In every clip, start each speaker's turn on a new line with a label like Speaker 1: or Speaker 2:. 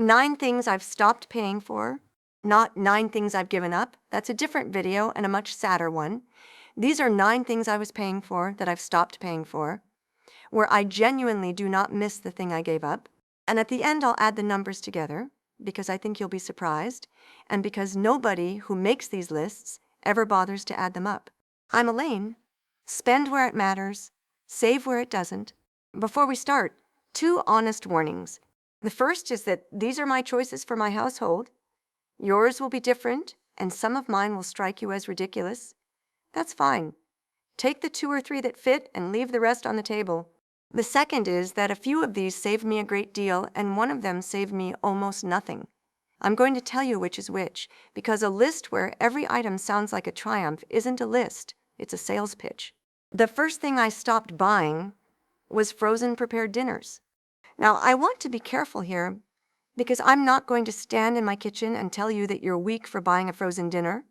Speaker 1: 9 things I've stopped paying for, not 9 things I've given up. That's a different video and a much sadder one. These are 9 things I was paying for that I've stopped paying for, where I genuinely do not miss the thing I gave up. And at the end, I'll add the numbers together because I think you'll be surprised, and because nobody who makes these lists ever bothers to add them up. I'm Elaine. Spend where it matters, save where it doesn't. Before we start, 2 honest warnings. The first is that these are my choices for my household. Yours will be different, and some of mine will strike you as ridiculous. That's fine. Take the 2 or 3 that fit and leave the rest on the table. The second is that a few of these saved me a great deal, and one of them saved me almost nothing. I'm going to tell you which is which, because a list where every item sounds like a triumph isn't a list, it's a sales pitch. The first thing I stopped buying was frozen prepared dinners. Now, I want to be careful here, because I'm not going to stand in my kitchen and tell you that you're weak for buying a frozen dinner.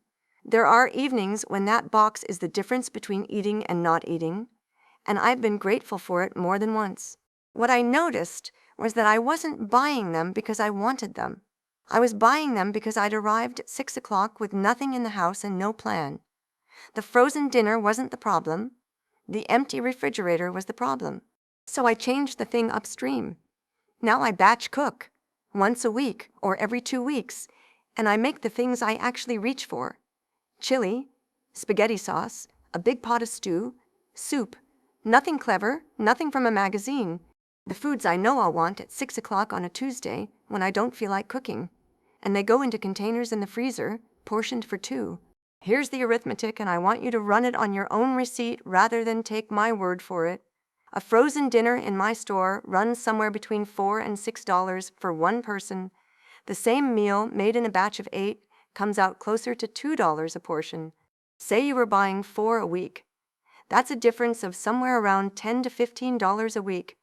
Speaker 1: There are evenings when that box is the difference between eating and not eating, and I've been grateful for it more than once. What I noticed was that I wasn't buying them because I wanted them. I was buying them because I'd arrived at 6 o'clock with nothing in the house and no plan. The frozen dinner wasn't the problem. The empty refrigerator was the problem. So I changed the thing upstream. Now I batch cook, once a week or every 2 weeks, and I make the things I actually reach for. Chili, spaghetti sauce, a big pot of stew, soup. Nothing clever, nothing from a magazine. The foods I know I'll want at 6 o'clock on a Tuesday when I don't feel like cooking. And they go into containers in the freezer, portioned for 2. Here's the arithmetic, and I want you to run it on your own receipt rather than take my word for it. A frozen dinner in my store runs somewhere between $4 and $6 for one person. The same meal made in a batch of 8 comes out closer to $2 a portion. Say you were buying 4 a week. That's a difference of somewhere around $10 to $15 a week,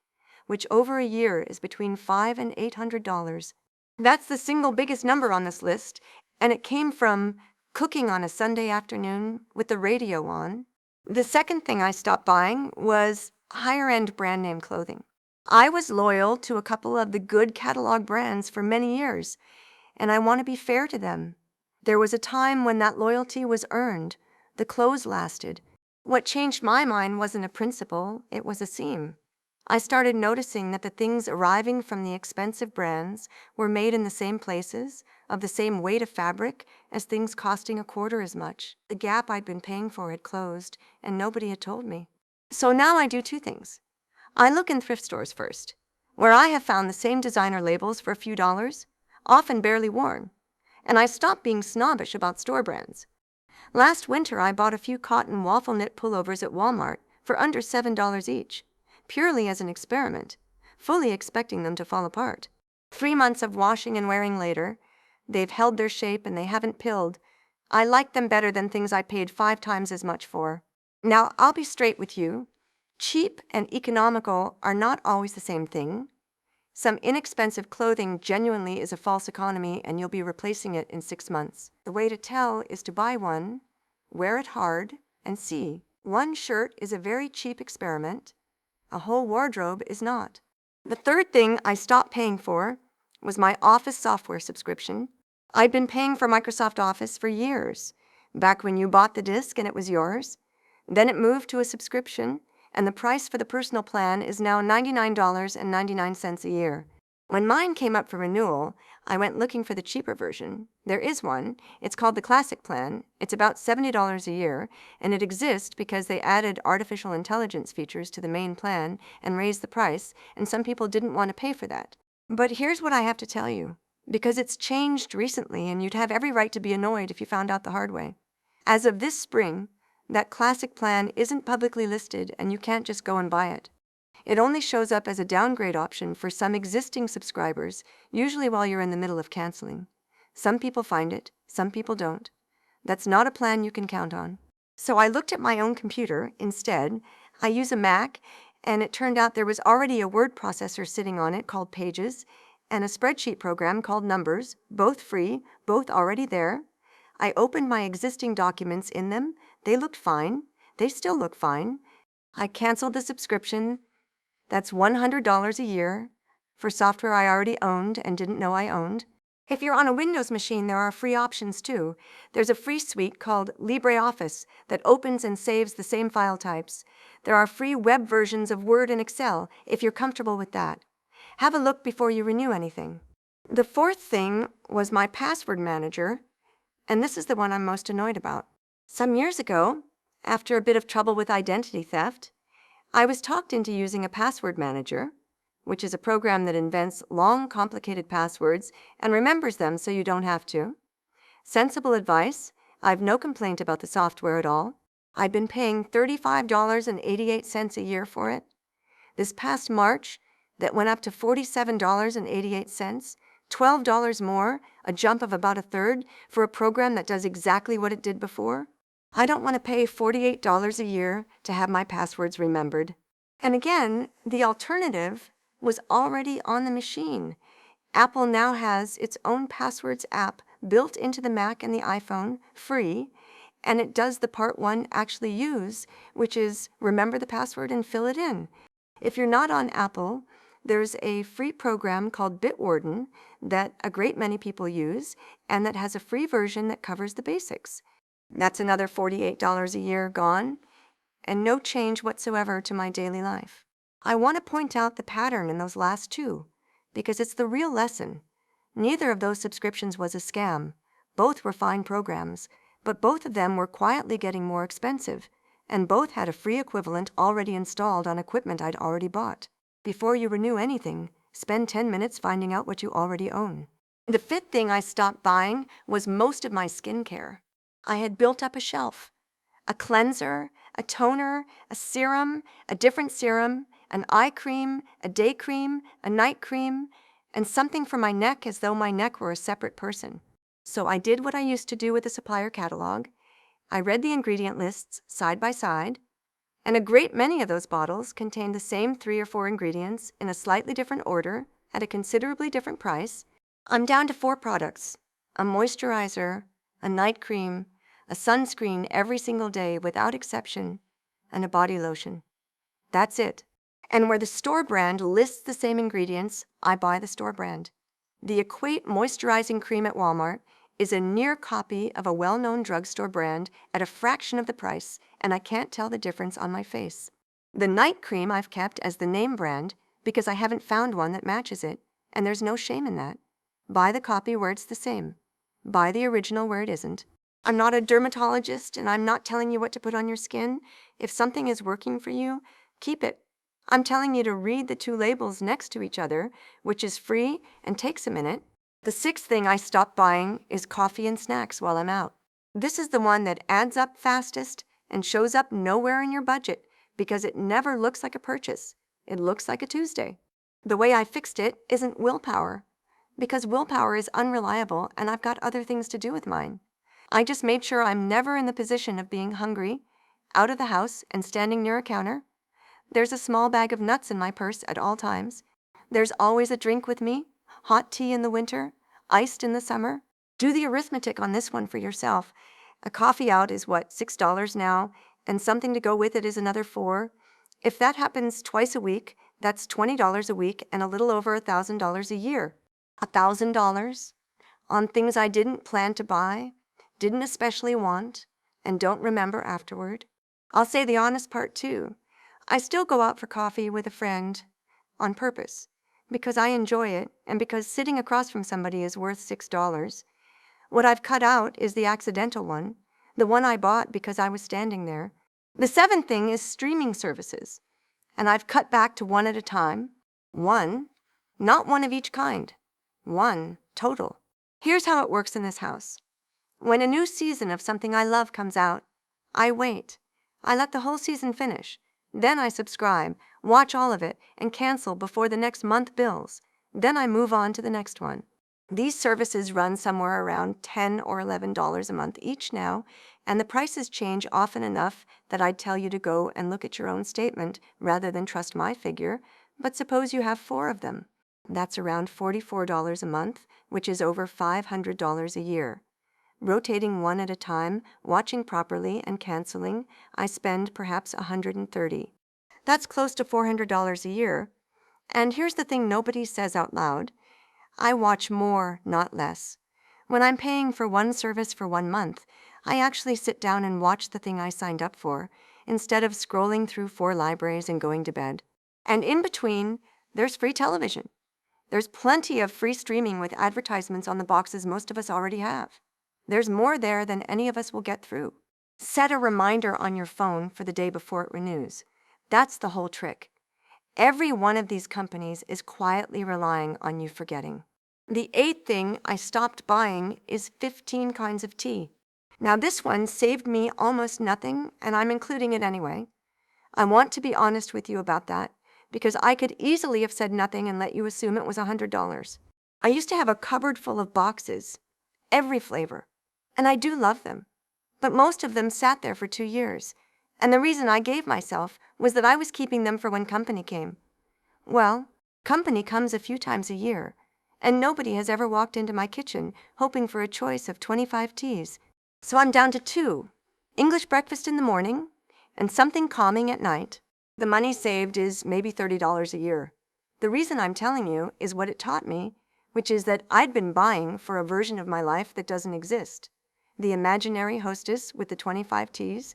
Speaker 1: which over a year is between $500 and $800. That's the single biggest number on this list, and it came from cooking on a Sunday afternoon with the radio on. The second thing I stopped buying was higher-end brand name clothing. I was loyal to a couple of the good catalog brands for many years, and I want to be fair to them. There was a time when that loyalty was earned. The clothes lasted. What changed my mind wasn't a principle, it was a seam. I started noticing that the things arriving from the expensive brands were made in the same places, of the same weight of fabric, as things costing a quarter as much. The gap I'd been paying for had closed, and nobody had told me. So now I do 2 things. I look in thrift stores first, where I have found the same designer labels for a few dollars, often barely worn, and I stop being snobbish about store brands. Last winter, I bought a few cotton waffle knit pullovers at Walmart for under $7 each, purely as an experiment, fully expecting them to fall apart. 3 months of washing and wearing later, they've held their shape and they haven't pilled. I like them better than things I paid 5 times as much for. Now, I'll be straight with you. Cheap and economical are not always the same thing. Some inexpensive clothing genuinely is a false economy, and you'll be replacing it in 6 months. The way to tell is to buy one, wear it hard, and see. One shirt is a very cheap experiment. A whole wardrobe is not. The third thing I stopped paying for was my Office software subscription. I'd been paying for Microsoft Office for years, back when you bought the disk and it was yours. Then it moved to a subscription, and the price for the personal plan is now $99.99 a year. When mine came up for renewal, I went looking for the cheaper version. There is one. It's called the Classic Plan. It's about $70 a year, and it exists because they added artificial intelligence features to the main plan and raised the price, and some people didn't want to pay for that. But here's what I have to tell you, because it's changed recently, and you'd have every right to be annoyed if you found out the hard way. As of this spring, that Classic Plan isn't publicly listed, and you can't just go and buy it. It only shows up as a downgrade option for some existing subscribers, usually while you're in the middle of canceling. Some people find it, some people don't. That's not a plan you can count on. So I looked at my own computer instead. I use a Mac, and it turned out there was already a word processor sitting on it called Pages, and a spreadsheet program called Numbers, both free, both already there. I opened my existing documents in them. They looked fine. They still look fine. I canceled the subscription. That's $100 a year. for software I already owned and didn't know I owned. If you're on a Windows machine, there are free options too. There's a free suite called LibreOffice that opens and saves the same file types. There are free web versions of Word and Excel if you're comfortable with that. Have a look before you renew anything. The fourth thing was my password manager, and this is the one I'm most annoyed about. Some years ago, after a bit of trouble with identity theft, I was talked into using a password manager, which is a program that invents long, complicated passwords and remembers them so you don't have to. Sensible advice. I've no complaint about the software at all. I've been paying $35.88 a year for it. This past March, that went up to $47.88, $12 more, a jump of about a third, for a program that does exactly what it did before. I don't want to pay $48 a year to have my passwords remembered. And again, the alternative was already on the machine. Apple now has its own passwords app built into the Mac and the iPhone, free, and it does the part one actually use, which is remember the password and fill it in. If you're not on Apple, there's a free program called Bitwarden that a great many people use, and that has a free version that covers the basics. That's another $48 a year gone, and no change whatsoever to my daily life. I want to point out the pattern in those last two, because it's the real lesson. Neither of those subscriptions was a scam. Both were fine programs, but both of them were quietly getting more expensive, and both had a free equivalent already installed on equipment I'd already bought. Before you renew anything, spend 10 minutes finding out what you already own. The fifth thing I stopped buying was most of my skincare. I had built up a shelf. A cleanser, a toner, a serum, a different serum, an eye cream, a day cream, a night cream, and something for my neck as though my neck were a separate person. So I did what I used to do with a supplier catalog. I read the ingredient lists side by side, and a great many of those bottles contained the same 3 or 4 ingredients in a slightly different order at a considerably different price. I'm down to 4 products: a moisturizer, a night cream, a sunscreen every single day without exception, and a body lotion. That's it. And where the store brand lists the same ingredients, I buy the store brand. The Equate moisturizing cream at Walmart is a near copy of a well-known drugstore brand at a fraction of the price, and I can't tell the difference on my face. The night cream I've kept as the name brand because I haven't found one that matches it, and there's no shame in that. Buy the copy where it's the same. Buy the original where it isn't. I'm not a dermatologist, and I'm not telling you what to put on your skin. If something is working for you, keep it. I'm telling you to read the 2 labels next to each other, which is free and takes a minute. The 6th thing I stopped buying is coffee and snacks while I'm out. This is the one that adds up fastest and shows up nowhere in your budget because it never looks like a purchase. It looks like a Tuesday. The way I fixed it isn't willpower, because willpower is unreliable and I've got other things to do with mine. I just made sure I'm never in the position of being hungry, out of the house, and standing near a counter. There's a small bag of nuts in my purse at all times. There's always a drink with me, hot tea in the winter, iced in the summer. Do the arithmetic on this one for yourself. A coffee out is what, $6 now, and something to go with it is another $4. If that happens twice a week, that's $20 a week and a little over $1,000 a year. $1,000 on things I didn't plan to buy, didn't especially want, and don't remember afterward. I'll say the honest part too. I still go out for coffee with a friend on purpose, because I enjoy it and because sitting across from somebody is worth $6. What I've cut out is the accidental one, the one I bought because I was standing there. The 7th thing is streaming services, and I've cut back to 1 at a time. 1, not 1 of each kind. 1 total. Here's how it works in this house. When a new season of something I love comes out, I wait. I let the whole season finish. Then I subscribe, watch all of it, and cancel before the next month bills. Then I move on to the next one. These services run somewhere around $10 or $11 a month each now, and the prices change often enough that I'd tell you to go and look at your own statement rather than trust my figure, but suppose you have 4 of them. That's around $44 a month, which is over $500 a year. Rotating 1 at a time, watching properly, and canceling, I spend perhaps $130. That's close to $400 a year, And here's the thing nobody says out loud. I watch more, not less. When I'm paying for one service for 1 month, I actually sit down and watch the thing I signed up for, instead of scrolling through 4 libraries and going to bed. And in between, there's free television. There's plenty of free streaming with advertisements on the boxes most of us already have. There's more there than any of us will get through. Set a reminder on your phone for the day before it renews. That's the whole trick. Every one of these companies is quietly relying on you forgetting. The 8th thing I stopped buying is 15 kinds of tea. Now this one saved me almost nothing, and I'm including it anyway. I want to be honest with you about that, because I could easily have said nothing and let you assume it was $100. I used to have a cupboard full of boxes, every flavor, and I do love them, but most of them sat there for 2 years, and the reason I gave myself was that I was keeping them for when company came. Well, company comes a few times a year, and nobody has ever walked into my kitchen hoping for a choice of 25 teas. So I'm down to 2, English breakfast in the morning and something calming at night. The money saved is maybe $30 a year. The reason I'm telling you is what it taught me, which is that I'd been buying for a version of my life that doesn't exist. The imaginary hostess with the 25 teas.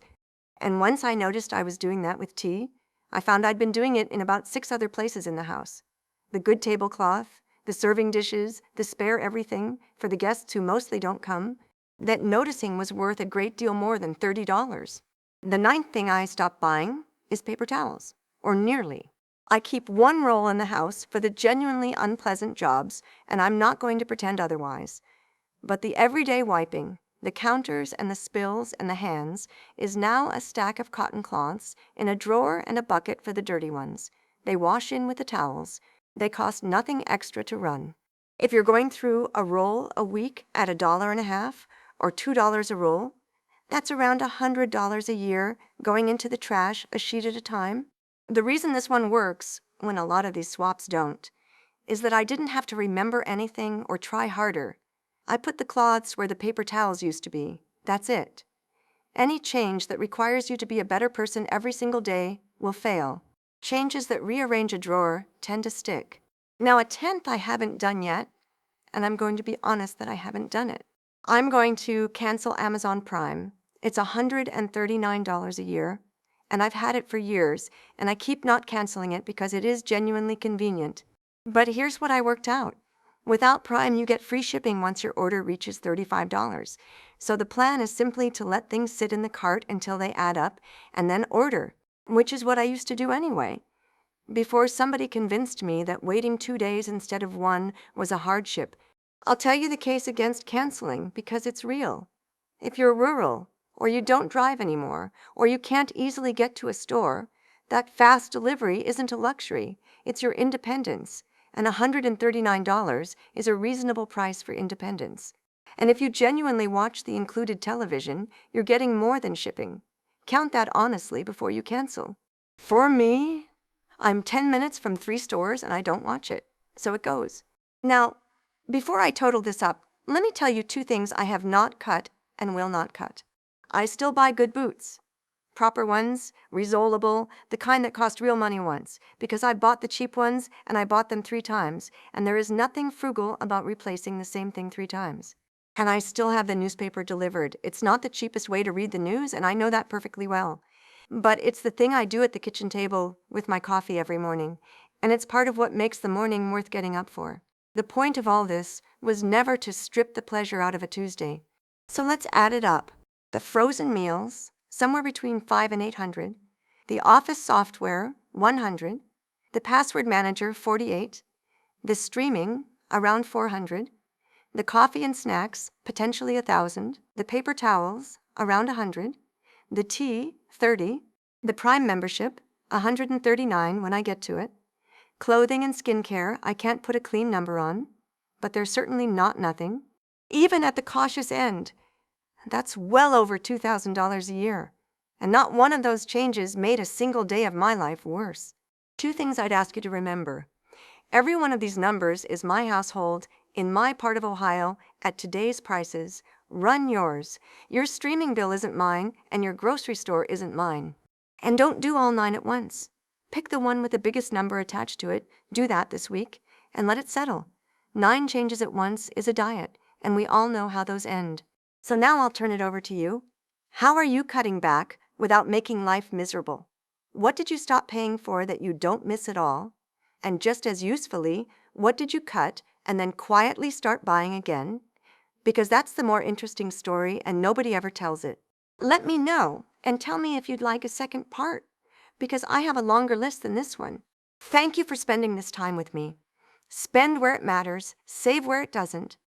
Speaker 1: And once I noticed I was doing that with tea, I found I'd been doing it in about 6 other places in the house. The good tablecloth, the serving dishes, the spare everything for the guests who mostly don't come, that noticing was worth a great deal more than $30. The 9th thing I stopped buying is paper towels, or nearly. I keep 1 roll in the house for the genuinely unpleasant jobs, and I'm not going to pretend otherwise. But the everyday wiping, the counters and the spills and the hands, is now a stack of cotton cloths in a drawer and a bucket for the dirty ones. They wash in with the towels. They cost nothing extra to run. If you're going through a roll a week at $1.50 or $2 a roll, that's around $100 a year going into the trash a sheet at a time. The reason this one works, when a lot of these swaps don't, is that I didn't have to remember anything or try harder. I put the cloths where the paper towels used to be. That's it. Any change that requires you to be a better person every single day will fail. Changes that rearrange a drawer tend to stick. Now, a 10th I haven't done yet, and I'm going to be honest that I haven't done it. I'm going to cancel Amazon Prime. It's $139 a year, and I've had it for years, and I keep not canceling it because it is genuinely convenient. But here's what I worked out. Without Prime, you get free shipping once your order reaches $35. So the plan is simply to let things sit in the cart until they add up and then order, which is what I used to do anyway. Before somebody convinced me that waiting 2 days instead of 1 was a hardship. I'll tell you the case against canceling because it's real. If you're rural, or you don't drive anymore, or you can't easily get to a store, that fast delivery isn't a luxury, it's your independence. And $139 is a reasonable price for independence. And if you genuinely watch the included television, you're getting more than shipping. Count that honestly before you cancel. For me, I'm 10 minutes from 3 stores and I don't watch it. So it goes. Now, before I total this up, let me tell you 2 things I have not cut and will not cut. I still buy good boots. Proper ones, resolable, the kind that cost real money once, because I bought the cheap ones and I bought them 3 times, and there is nothing frugal about replacing the same thing 3 times. And I still have the newspaper delivered. It's not the cheapest way to read the news, and I know that perfectly well. But it's the thing I do at the kitchen table with my coffee every morning, and it's part of what makes the morning worth getting up for. The point of all this was never to strip the pleasure out of a Tuesday. So let's add it up. The frozen meals, somewhere between 5 and 800, the office software, 100, the password manager, 48, the streaming, around 400, the coffee and snacks, potentially 1,000, the paper towels, around 100, the tea, 30, the Prime membership, 139 when I get to it, clothing and skincare I can't put a clean number on, but they're certainly not nothing. Even at the cautious end, that's well over $2,000 a year, and not one of those changes made a single day of my life worse. 2 things I'd ask you to remember. Every one of these numbers is my household in my part of Ohio at today's prices. Run yours. Your streaming bill isn't mine, and your grocery store isn't mine. And don't do all 9 at once. Pick the one with the biggest number attached to it, do that this week, and let it settle. 9 changes at once is a diet, and we all know how those end. So now I'll turn it over to you. How are you cutting back without making life miserable? What did you stop paying for that you don't miss at all? And just as usefully, what did you cut and then quietly start buying again? Because that's the more interesting story and nobody ever tells it. Let me know and tell me if you'd like a second part, because I have a longer list than this one. Thank you for spending this time with me. Spend where it matters, save where it doesn't.